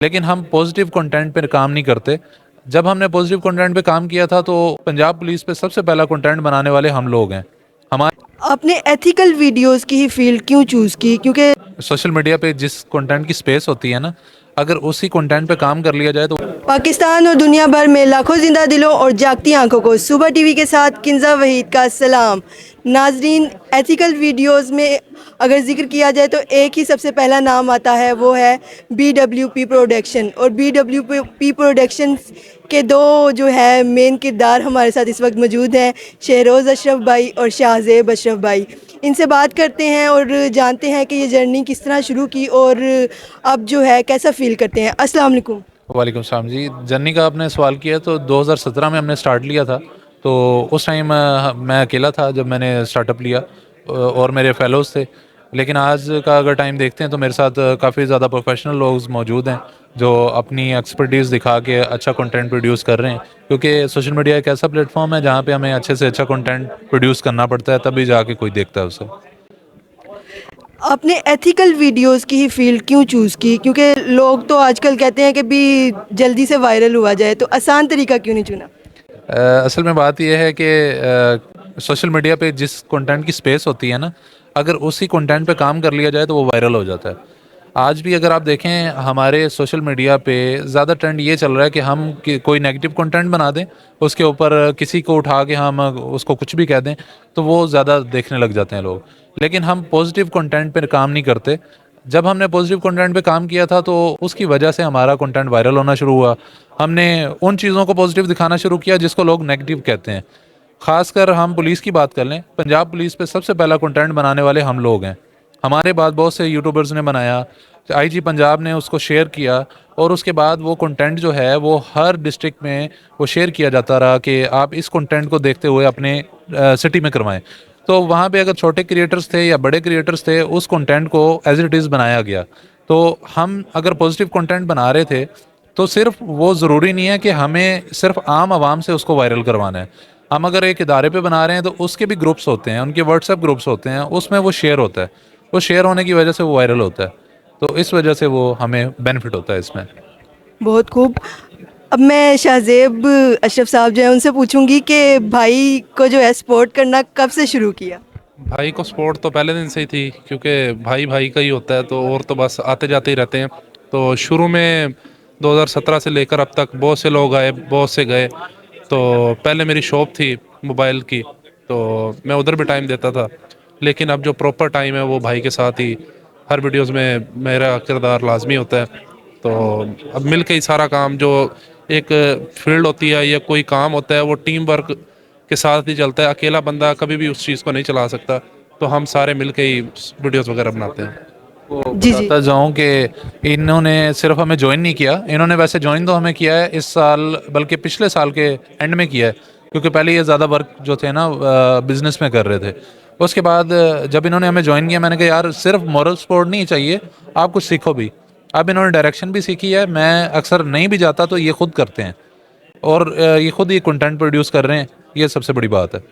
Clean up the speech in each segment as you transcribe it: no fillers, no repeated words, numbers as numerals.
लेकिन हम positive content पे काम नहीं करते। जब हमने पॉजिटिव कंटेंट पे काम किया था तो पंजाब पुलिस पे सबसे पहला कंटेंट बनाने वाले हम लोग हैं। हमारे आपने एथिकल वीडियोस की ही फील्ड क्यों चूज़ की? क्योंकि सोशल मीडिया पे जिस कंटेंट की स्पेस होती है ना, अगर उसी कंटेंट पे काम कर लिया जाए तो पाकिस्तान और दुनिया भर में लाखों जिंदा दिलों और जागती आंखों को सुबह टीवी के साथ किंजा वहीद का सलाम। नाजरीन, एथिकल वीडियोस में अगर जिक्र किया जाए तो एक ही सबसे पहला नाम आता है, वो है BWP प्रोडक्शन। और BWP प्रोडक्शन के दो जो है मेन किरदार हमारे साथ इस वक्त मौजूद हैं, शहरोज़ अशरफ भाई और शाहजेब अशरफ भाई। इनसे बात करते हैं और जानते हैं कि ये जर्नी किस तरह शुरू की और अब जो है कैसा फील करते हैं। अस्सलाम वालेकुम। वालेकुम सलाम जी। जर्नी का आपने सवाल किया तो 2017 में हमने स्टार्ट लिया था। तो उस टाइम मैं अकेला था जब मैंने स्टार्टअप लिया, और मेरे फेलोज़ थे। लेकिन आज का अगर टाइम देखते हैं तो मेरे साथ काफ़ी ज़्यादा प्रोफेशनल लोग मौजूद हैं जो अपनी एक्सपर्टीज़ दिखा के अच्छा कंटेंट प्रोड्यूस कर रहे हैं, क्योंकि सोशल मीडिया एक ऐसा प्लेटफॉर्म है जहाँ पे हमें अच्छे से अच्छा कंटेंट प्रोड्यूस करना पड़ता है, तभी जाके कोई देखता है उसे। आपने एथिकल वीडियोस की ही फील्ड क्यों चूज़ की? क्योंकि लोग तो आजकल कहते हैं कि भी जल्दी से वायरल हुआ जाए, तो आसान तरीका क्यों नहीं चुना? असल में बात यह है कि सोशल मीडिया पे जिस कंटेंट की स्पेस होती है ना, अगर उसी कंटेंट पे काम कर लिया जाए तो वो वायरल हो जाता है। आज भी अगर आप देखें हमारे सोशल मीडिया पे ज़्यादा ट्रेंड ये चल रहा है कि हम कोई नेगेटिव कंटेंट बना दें, उसके ऊपर किसी को उठा के हम उसको कुछ भी कह दें, तो वो ज़्यादा देखने लग जाते हैं लोग। लेकिन हम पॉजिटिव कंटेंट पे काम नहीं करते। जब हमने पॉजिटिव कंटेंट पे काम किया था तो उसकी वजह से हमारा कंटेंट वायरल होना शुरू हुआ। हमने उन चीज़ों को पॉजिटिव दिखाना शुरू किया जिसको लोग नेगेटिव कहते हैं। खासकर हम पुलिस की बात कर लें, पंजाब पुलिस पे सबसे पहला कंटेंट बनाने वाले हम लोग हैं। हमारे बाद बहुत से यूट्यूबर्स ने बनाया, आईजी पंजाब ने उसको शेयर किया, और उसके बाद वो कंटेंट जो है वो हर डिस्ट्रिक्ट में वो शेयर किया जाता रहा कि आप इस कंटेंट को देखते हुए अपने सिटी में करवाएं। तो वहाँ पे अगर छोटे क्रिएटर्स थे या बड़े क्रिएटर्स थे, उस कंटेंट को एज इट इज़ बनाया गया। तो हम अगर पॉजिटिव कंटेंट बना रहे थे तो सिर्फ वो ज़रूरी नहीं है कि हमें सिर्फ आम आवाम से उसको वायरल करवाना है। हम अगर एक इदारे पे बना रहे हैं तो उसके भी ग्रुप्स होते हैं, उनके व्हाट्सएप ग्रुप्स होते हैं, उसमें वो शेयर होता है। वो शेयर होने की वजह से वो वायरल होता है। तो इस वजह से वो हमें बेनिफिट होता है इसमें। बहुत खूब। अब मैं शाहजेब अशरफ साहब जो है उनसे पूछूंगी कि भाई को जो है सपोर्ट करना कब से शुरू किया? भाई को सपोर्ट तो पहले दिन से ही थी, क्योंकि भाई भाई का ही होता है, तो और तो बस आते जाते ही रहते हैं। तो शुरू में 2017 से लेकर अब तक बहुत से लोग आए, बहुत से गए। तो पहले मेरी शॉप थी मोबाइल की, तो मैं उधर भी टाइम देता था। लेकिन अब जो प्रॉपर टाइम है वो भाई के साथ ही, हर वीडियोस में मेरा किरदार लाजमी होता है। तो अब मिल के ही सारा काम, जो एक फील्ड होती है या कोई काम होता है, वो टीम वर्क के साथ ही चलता है। अकेला बंदा कभी भी उस चीज़ को नहीं चला सकता। तो हम सारे मिल के ही वीडियोस वगैरह बनाते हैं। वो जी जी। बताता जाऊं कि इन्होंने सिर्फ हमें ज्वाइन नहीं किया, इन्होंने वैसे ज्वाइन तो हमें किया है इस साल, बल्कि पिछले साल के एंड में किया है, क्योंकि पहले ये ज़्यादा वर्क जो थे ना बिजनेस में कर रहे थे। उसके बाद जब इन्होंने हमें ज्वाइन किया, मैंने कहा यार सिर्फ मॉरल सपोर्ट नहीं चाहिए, आप कुछ सीखो भी। अब इन्होंने डायरेक्शन भी सीखी है, मैं अक्सर नहीं भी जाता तो ये खुद करते हैं, और ये खुद ये कंटेंट प्रोड्यूस कर रहे हैं। ये सबसे बड़ी बात है।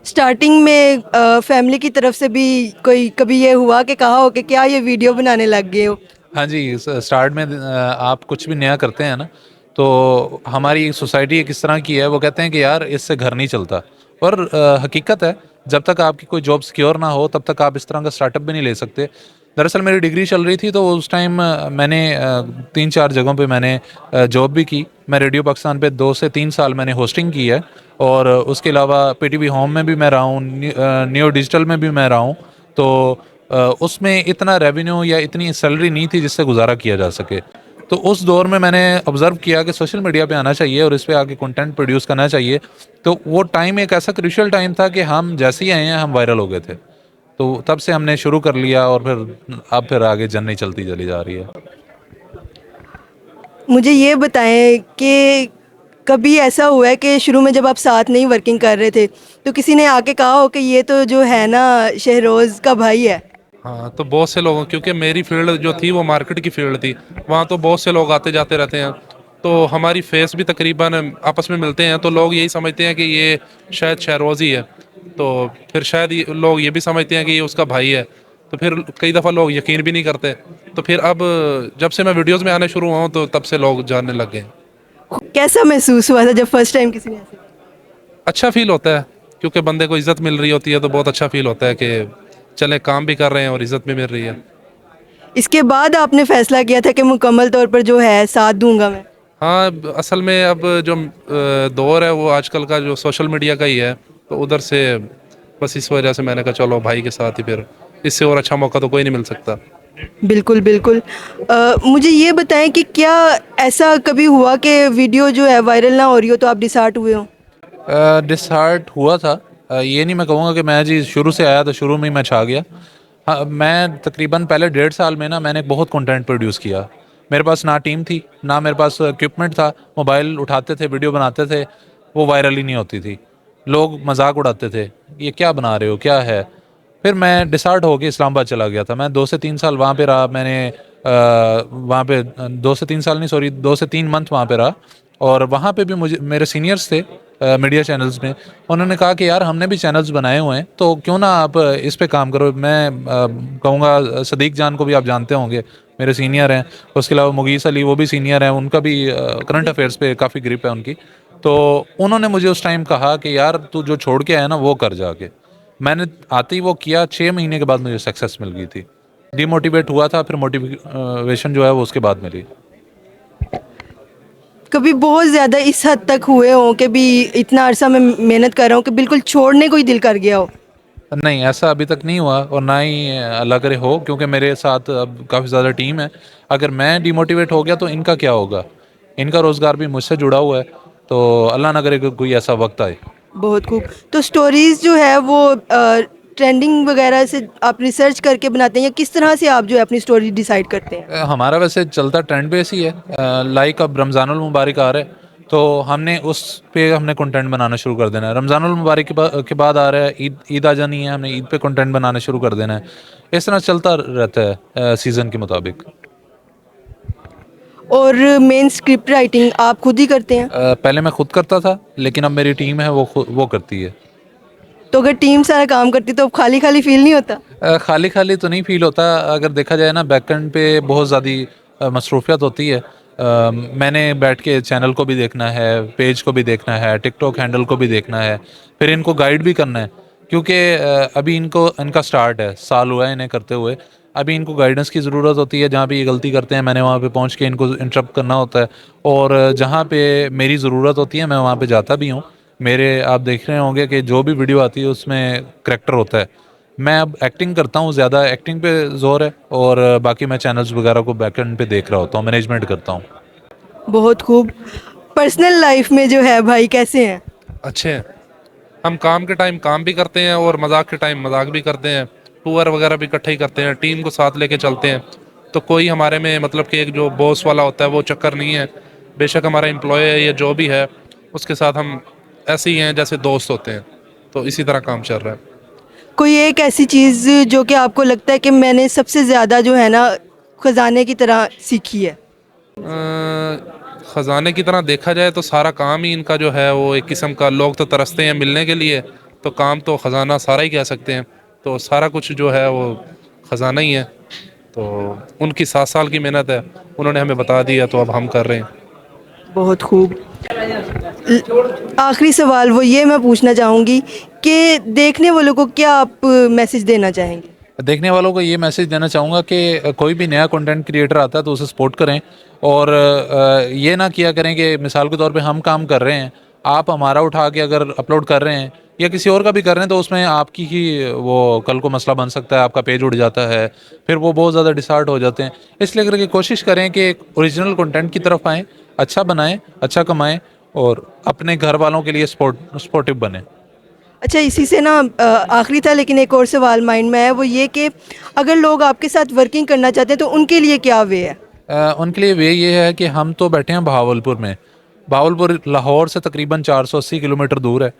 स्टार्टिंग में फैमिली की तरफ से भी कोई कभी ये हुआ कि कहा हो कि क्या ये वीडियो बनाने लग गए हो? हाँ जी, स्टार्ट में आप कुछ भी नया करते हैं ना, तो हमारी सोसाइटी किस तरह की है, वो कहते हैं कि यार इससे घर नहीं चलता। और हकीकत है, जब तक आपकी कोई जॉब सिक्योर ना हो तब तक आप इस तरह का स्टार्टअप भी नहीं ले सकते। दरअसल मेरी डिग्री चल रही थी तो उस टाइम मैंने 3-4 जगहों पे मैंने जॉब भी की। मैं रेडियो पाकिस्तान पे 2 से 3 साल मैंने होस्टिंग की है, और उसके अलावा पीटीवी होम में भी मैं रहा हूँ, न्यू डिजिटल में भी मैं रहा हूँ। तो उसमें इतना रेवेन्यू या इतनी सैलरी नहीं थी जिससे गुजारा किया जा सके। तो उस दौर में मैंने ऑब्ज़र्व किया कि सोशल मीडिया पे आना चाहिए और इस पे आके कंटेंट प्रोड्यूस करना चाहिए। तो वो टाइम एक ऐसा क्रूशियल टाइम था कि हम जैसे ही आए हैं हम वायरल हो गए थे। तो तब से हमने शुरू कर लिया, और फिर अब फिर आगे जर्नी चलती चली जा रही है। मुझे ये बताएं कि कभी ऐसा हुआ है कि शुरू में जब आप साथ नहीं वर्किंग कर रहे थे तो किसी ने आके कहा हो कि ये तो जो है ना शहरोज़ का भाई है? हाँ, तो बहुत से लोगों, क्योंकि मेरी फील्ड जो थी वो मार्केट की फील्ड थी, वहाँ तो बहुत से लोग आते जाते रहते हैं। तो हमारी फेस भी तकरीबन आपस में मिलते हैं, तो लोग यही समझते हैं कि ये शायद शहरोज़ ही है। तो फिर शायद लोग ये भी समझते हैं कि ये उसका भाई है। तो फिर कई दफ़ा लोग यकीन भी नहीं करते। तो फिर अब जब से मैं वीडियोस में आने शुरू हुआ हूँ तो तब से लोग जानने लग गए। कैसा महसूस हुआ था जब फर्स्ट टाइम किसी ने ऐसे अच्छा फील होता है, क्योंकि बंदे को इज्जत मिल रही होती है तो बहुत अच्छा फील होता है कि चले काम भी कर रहे हैं और इज्जत भी मिल रही है। इसके बाद आपने फैसला किया था कि मुकम्मल तौर पर जो है साथ दूंगा मैं? हाँ, असल में अब जो दौर है वो आजकल का जो सोशल मीडिया का ही है, तो उधर से बस इस वजह से मैंने कहा चलो भाई के साथ ही, फिर इससे और अच्छा मौका तो कोई नहीं मिल सकता। बिल्कुल बिल्कुल। मुझे ये बताएं कि क्या ऐसा कभी हुआ कि वीडियो जो है वायरल ना हो रही हो तो आप डिसहार्ट हुए हो? डिसहार्ट हुआ था। ये नहीं मैं कहूँगा कि मैं जी शुरू से आया तो शुरू में ही मैं छा गया। हाँ, मैं तकरीबन पहले 1.5 साल में ना मैंने बहुत कंटेंट प्रोड्यूस किया। मेरे पास ना टीम थी, ना मेरे पास इक्विपमेंट था। मोबाइल उठाते थे, वीडियो बनाते थे, वो वायरल ही नहीं होती थी। लोग मजाक उड़ाते थे, ये क्या बना रहे हो, क्या है। फिर मैं डिसार्ट होके इस्लामाबाद चला गया था। मैं 2 से 3 साल वहाँ पे रहा। मैंने वहाँ पे 2 से 3 साल नहीं, सॉरी, 2 से 3 मंथ वहाँ पे रहा। और वहाँ पे भी मुझे मेरे सीनियर्स थे मीडिया चैनल्स में। उन्होंने कहा कि यार हमने भी चैनल्स बनाए हुए हैं, तो क्यों ना आप इस पे काम करो। मैं कहूँगा सदीक जान को भी आप जानते होंगे, मेरे सीनियर हैं। उसके अलावा मुगीस अली, वो भी सीनियर हैं, उनका भी करंट अफेयर्स पे काफ़ी ग्रिप है उनकी। तो उन्होंने मुझे उस टाइम कहा कि यार तू जो छोड़ के आया ना वो कर जाके। मैंने आते ही वो किया। 6 महीने के बाद मुझे सक्सेस मिल गई थी। डिमोटिवेट हुआ था, फिर मोटिवेशन जो है वो उसके बाद मिली। कभी बहुत ज़्यादा इस हद तक हुए हो कि भी इतना अरसा मैं मेहनत कर रहा हूँ कि बिल्कुल छोड़ने को ही दिल कर गया हो? नहीं, ऐसा अभी तक नहीं हुआ और ना ही अल्लाह करे हो, क्योंकि मेरे साथ अब काफ़ी ज़्यादा टीम है। अगर मैं डिमोटिवेट हो गया तो इनका क्या होगा। इनका रोज़गार भी मुझसे जुड़ा हुआ है। तो अल्लाह ना करे कि कोई ऐसा वक्त आए। बहुत खूब। तो स्टोरीज़ जो है वो ट्रेंडिंग वगैरह से आप रिसर्च करके बनाते हैं या किस तरह से आप जो है अपनी स्टोरी डिसाइड करते हैं? हमारा वैसे चलता ट्रेंड बेस ही है। लाइक अब रमज़ानुल मुबारक आ रहा है, तो हमने उस पे हमने कंटेंट बनाना शुरू कर देना है। रमज़ानुल मुबारक के बाद आ रहा है ईद आ जानी है, हमने ईद पे कंटेंट बनाना शुरू कर देना है। इस तरह चलता रहता है सीज़न के मुताबिक। और मेन स्क्रिप्ट राइटिंग आप खुद ही करते हैं? पहले मैं खुद करता था, लेकिन अब मेरी टीम है वो करती है। तो अगर टीम सारा काम करती तो खाली खाली फील नहीं होता? खाली खाली तो नहीं फील होता। अगर देखा जाए ना, बैकएंड पे बहुत ज़्यादा मसरूफियत होती है। मैंने बैठ के चैनल को भी देखना है, पेज को भी देखना है, टिकटॉक हैंडल को भी देखना है, फिर इनको गाइड भी करना है। क्योंकि अभी इनका स्टार्ट है, साल हुआ है इन्हें करते हुए। अभी इनको गाइडेंस की ज़रूरत होती है। जहाँ पे ये गलती करते हैं मैंने वहाँ पे पहुँच के इनको इंटरप्ट करना होता है। और जहाँ पे मेरी ज़रूरत होती है मैं वहाँ पे जाता भी हूँ। मेरे आप देख रहे होंगे कि जो भी वीडियो आती है उसमें करैक्टर होता है। मैं अब एक्टिंग करता हूँ, ज़्यादा एक्टिंग पे जोर है। और बाकी मैं चैनल्स वगैरह को बैकएंड पे देख रहा होता हूँ, मैनेजमेंट करता हूँ। बहुत खूब। पर्सनल लाइफ में जो है भाई कैसे हैं? अच्छे हैं। हम काम के टाइम काम भी करते हैं और मजाक के टाइम मजाक भी करते हैं। टूर वगैरह भी इकट्ठे ही करते हैं, टीम को साथ लेके चलते हैं। तो कोई हमारे में मतलब कि एक जो बॉस वाला होता है वो चक्कर नहीं है। बेशक हमारा एम्प्लॉय है या जो भी है, उसके साथ हम ऐसे ही हैं जैसे दोस्त होते हैं। तो इसी तरह काम चल रहा है। कोई एक ऐसी चीज़ जो कि आपको लगता है कि मैंने सबसे ज़्यादा जो है ना खजाने की तरह सीखी है? ख़जाने की तरह देखा जाए तो सारा काम ही इनका जो है वो एक किस्म का, लोग तो तरसते हैं मिलने के लिए, तो काम तो ख़जाना सारा ही कह सकते हैं। तो सारा कुछ जो है वो ख़जाना ही है। तो उनकी 7 साल की मेहनत है, उन्होंने हमें बता दिया तो अब हम कर रहे हैं। बहुत खूब। आखिरी सवाल वो ये मैं पूछना चाहूँगी कि देखने वालों को क्या आप मैसेज देना चाहेंगे? देखने वालों को ये मैसेज देना चाहूँगा कि कोई भी नया कंटेंट क्रिएटर आता है तो उसे सपोर्ट करें। और ये ना किया करें कि मिसाल के तौर पे हम काम कर रहे हैं, आप हमारा उठा के अगर अपलोड कर रहे हैं या किसी और का भी कर रहे हैं, तो उसमें आपकी ही वो कल को मसला बन सकता है, आपका पेज उड़ जाता है, फिर वो बहुत ज़्यादा डिसहार्ट हो जाते हैं। इसलिए करके कोशिश करें कि एक ओरिजिनल कंटेंट की तरफ आएँ, अच्छा बनाएं, अच्छा कमाएं और अपने घर वालों के लिए सपोर्टिव बने। अच्छा, इसी से ना आखिरी था लेकिन एक और सवाल माइंड में है, वो ये कि अगर लोग आपके साथ वर्किंग करना चाहते हैं तो उनके लिए क्या वे है? उनके लिए वे ये है कि हम तो बैठे हैं बहावलपुर में। बहावलपुर लाहौर से तकरीबन 480 किलोमीटर दूर है।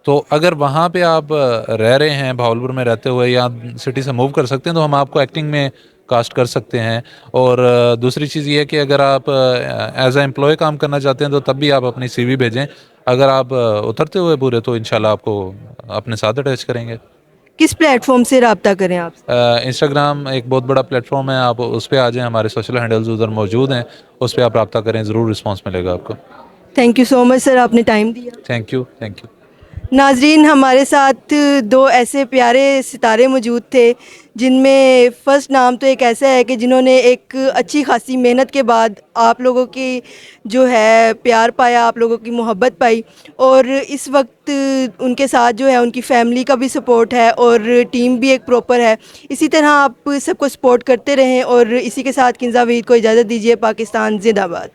तो अगर वहाँ पे आप रह रहे हैं, बहावलपुर में रहते हुए या सिटी से मूव कर सकते हैं, तो हम आपको एक्टिंग में कास्ट कर सकते हैं। और दूसरी चीज़ ये है कि अगर आप एज ए एम्प्लॉय काम करना चाहते हैं तो तब भी आप अपनी सीवी भेजें। अगर आप उतरते हुए पूरे, तो इंशाल्लाह आपको अपने साथ अटैच करेंगे। किस प्लेटफॉर्म से रब्ता करें आप? इंस्टाग्राम एक बहुत बड़ा प्लेटफॉर्म है, आप उस पर आ जाएं, हमारे सोशल हैंडल्स उधर मौजूद हैं, उस पर आप रब्ता करें, ज़रूर रिस्पांस मिलेगा आपको। Thank you so much sir, आपने टाइम दिया। Thank you, thank you. नाजरीन, हमारे साथ दो ऐसे प्यारे सितारे मौजूद थे जिनमें फ़र्स्ट नाम तो एक ऐसा है कि जिन्होंने एक अच्छी खासी मेहनत के बाद आप लोगों की जो है प्यार पाया, आप लोगों की मोहब्बत पाई, और इस वक्त उनके साथ जो है उनकी फैमिली का भी सपोर्ट है और टीम भी एक प्रॉपर है। इसी तरह आप सबको सपोर्ट करते रहें और इसी के साथ किंज़ा वहीद को इजाज़त दीजिए। पाकिस्तान जिंदाबाद।